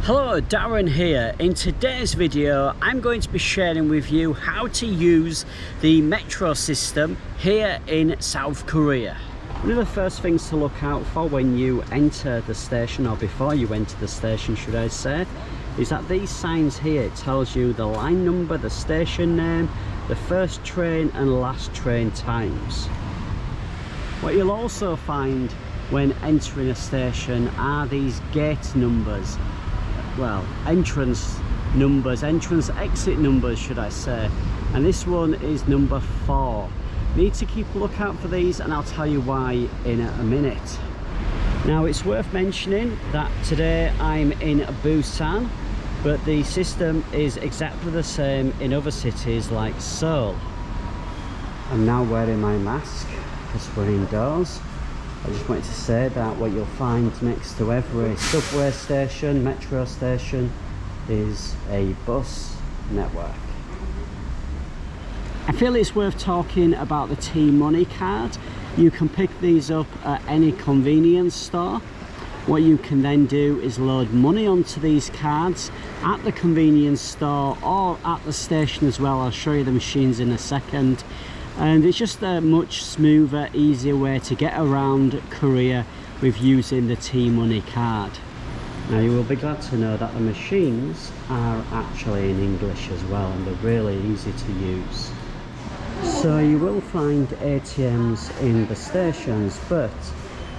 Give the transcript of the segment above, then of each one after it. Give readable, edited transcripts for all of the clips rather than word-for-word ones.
Hello, Darren here. In today's video I'm going to be sharing with you how to use the metro system here in South Korea. One of the first things to look out for when you enter the station, or before you enter the station should I say, is that these signs here tells you the line number, the station name, the first train and last train times. What you'll also find when entering a station are these gate numbers. Well, entrance numbers, entrance exit numbers should I say, and this one is number 4. Need to keep a lookout for these and I'll tell you why in a minute. Now it's worth mentioning that today I'm in Busan, but the system is exactly the same in other cities like Seoul. I'm now wearing my mask because we're indoors. I just wanted to say that what you'll find next to every subway station, metro station, is a bus network. I feel it's worth talking about the T-Money card. You can pick these up at any convenience store. What you can then do is load money onto these cards at the convenience store or at the station as well. I'll show you the machines in a second. And it's just a much smoother, easier way to get around Korea with using the T-Money card. Now you will be glad to know that the machines are actually in English as well, and they're really easy to use. So you will find ATMs in the stations, but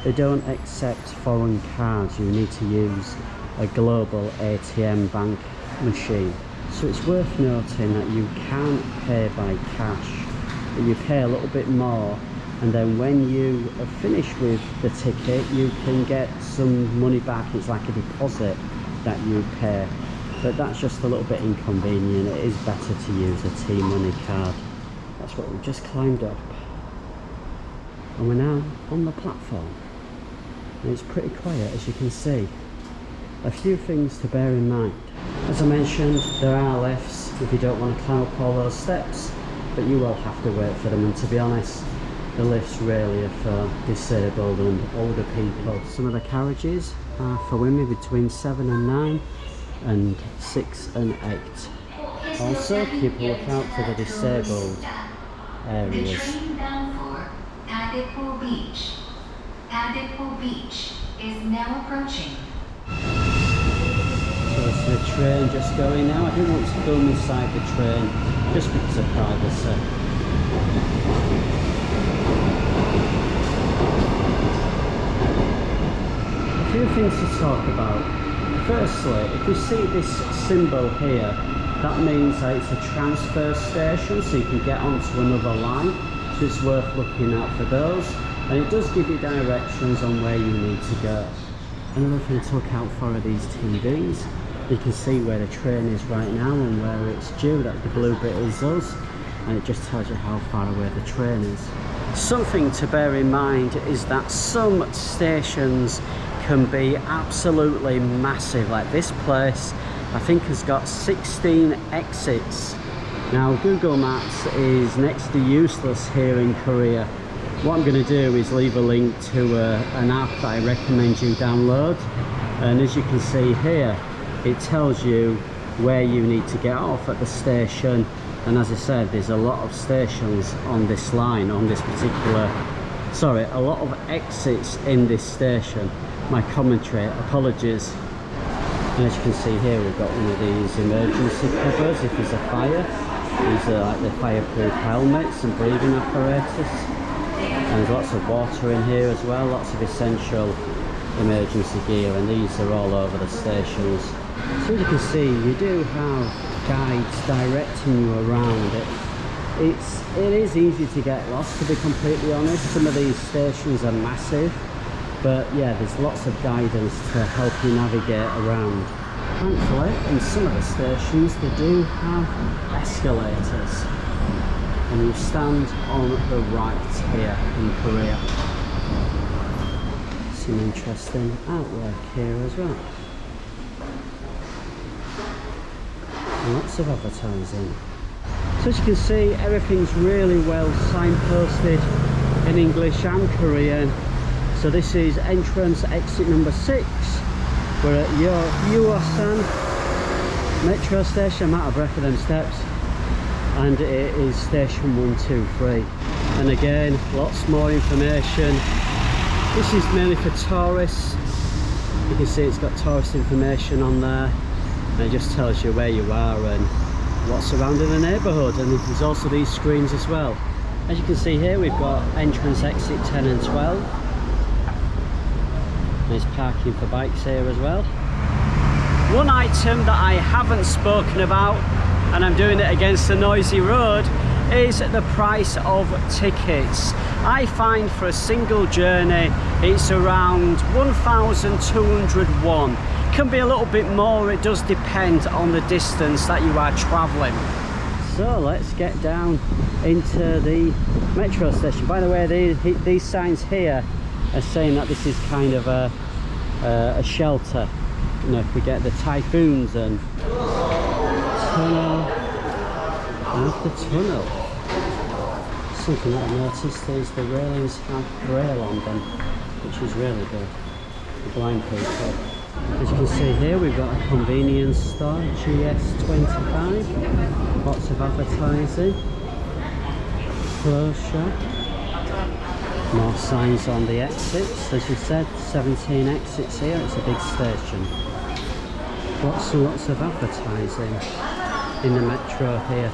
they don't accept foreign cards. You need to use a global ATM bank machine. So it's worth noting that you can't pay by cash. You pay a little bit more, and then when you are finished with the ticket you can get some money back. It's like a deposit that you pay, but that's just a little bit inconvenient. It is better to use a T-Money card. That's what we've just climbed up, and we're now on the platform, and it's pretty quiet as you can see. A few things to bear in mind. As I mentioned, there are lifts if you don't want to climb up all those steps, but you will have to wait for them, and to be honest, the lifts really are for disabled and older people. Some of the carriages are for women between 7 and 9 and 6 and 8. Also keep a lookout for the disabled areas. The train bound for Tadepo Beach. Tadepo Beach is now approaching. So it's the train just going now. I didn't want to film inside the train just because of privacy. A few things to talk about. Firstly, if you see this symbol here, that means that it's a transfer station, so you can get onto another line, so it's worth looking out for those, and it does give you directions on where you need to go. Another thing to look out for are these TVs. You can see where the train is right now and where it's due. That the blue bit is us, and it just tells you how far away the train is. Something to bear in mind is that some stations can be absolutely massive. Like this place, I think has got 16 exits. Now Google Maps is next to useless here in Korea. What I'm going to do is leave a link to an app that I recommend you download, and as you can see here, it tells you where you need to get off at the station. And as I said, there's a lot of stations on this line, on this particular, sorry, a lot of exits in this station. My commentary, apologies. And as you can see here, we've got one of these emergency covers if there's a fire. These are like the fireproof helmets and breathing apparatus. And there's lots of water in here as well, lots of essential emergency gear, and these are all over the stations. So as you can see, you do have guides directing you around it. It is easy to get lost, to be completely honest. Some of these stations are massive, but yeah, there's lots of guidance to help you navigate around. Thankfully, in some of the stations they do have escalators, and you stand on the right here in Korea. Some interesting artwork here as well. And lots of advertising. So as you can see, everything's really well signposted in English and Korean. So this is entrance exit number 6, We're at Busan Metro station. I'm out of breath of them steps. And it is station 123. And again, lots more information. This is mainly for tourists. You can see it's got tourist information on there. And it just tells you where you are and what's around in the neighbourhood. And there's also these screens as well. As you can see here, we've got entrance, exit 10 and 12. There's parking for bikes here as well. One item that I haven't spoken about, and I'm doing it against a noisy road, is the price of tickets. I find for a single journey it's around 1,200 won. Can be a little bit more, it does depend on the distance that you are travelling. So let's get down into the metro station. By the way, these signs here are saying that this is kind of a shelter, you know, if we get the typhoons. And tunnel after tunnel. Something that I noticed is the railings have braille on them, which is really good for blind people. As you can see here, we've got a convenience store, GS25, lots of advertising, clothes shop, more signs on the exits. As you said, 17 exits here, it's a big station. Lots and lots of advertising in the metro here.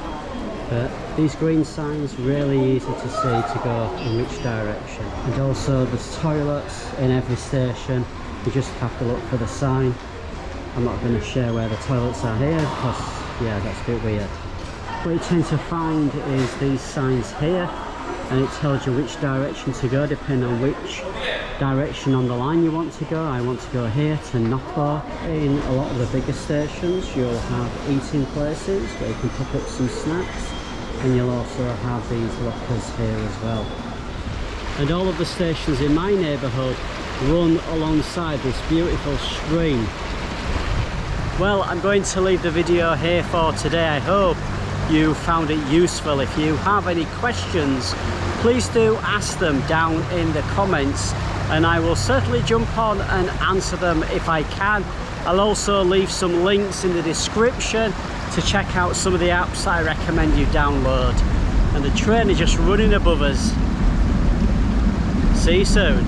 But these green signs, really easy to see to go in which direction. And also there's toilets in every station. You just have to look for the sign. I'm not going to share where the toilets are here because, yeah, that's a bit weird. What you tend to find is these signs here, and it tells you which direction to go depending on which direction on the line you want to go. I want to go here to Naver. In a lot of the bigger stations you'll have eating places where you can pick up some snacks, and you'll also have these lockers here as well. And all of the stations in my neighbourhood run alongside this beautiful stream. Well, I'm going to leave the video here for today. I hope you found it useful. If you have any questions, please do ask them down in the comments, and I will certainly jump on and answer them if I can. I'll also leave some links in the description to check out some of the apps I recommend you download. And the train is just running above us. See you soon.